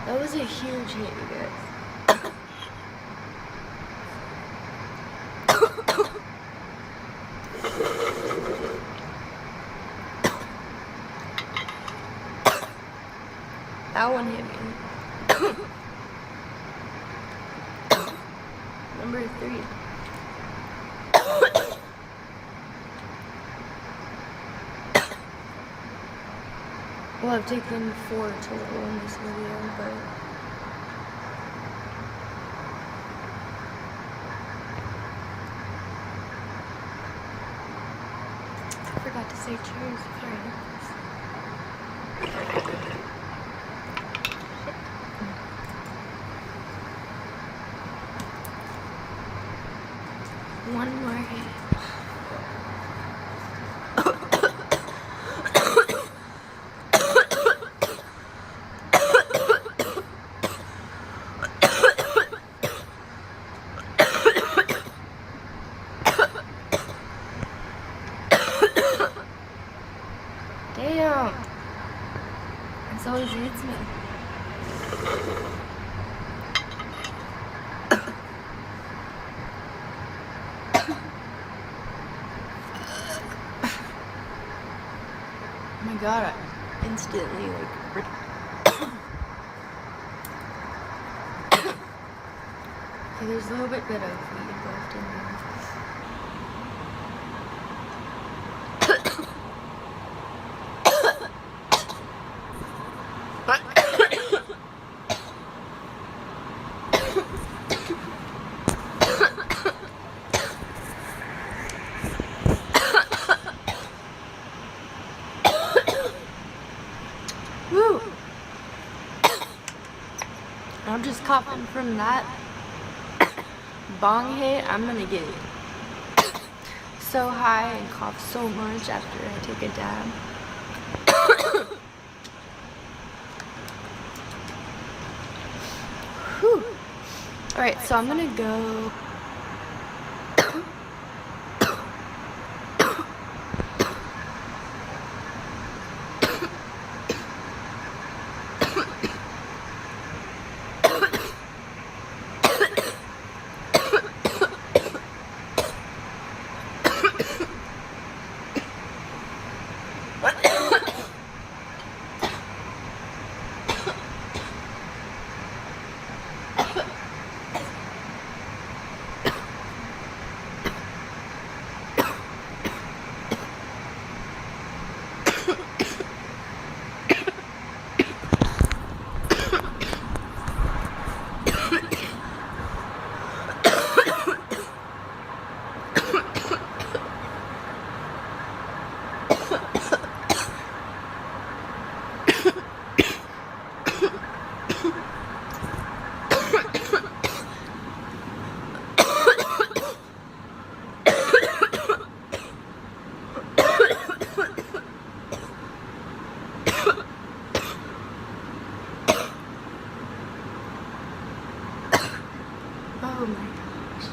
That was a huge hit, you guys. That one hit me. Number 3. Well, I've taken 4 total in this video, but I forgot to say cheers. Sorry. One more hit. Damn. This always hits me. Oh my god, I instantly like okay, there's a little bit of weed left in there. Woo! I'm just coughing from that bong hit. I'm gonna get so high and cough so much after I take a dab. Whew. Alright, so I'm gonna go. Oh my gosh.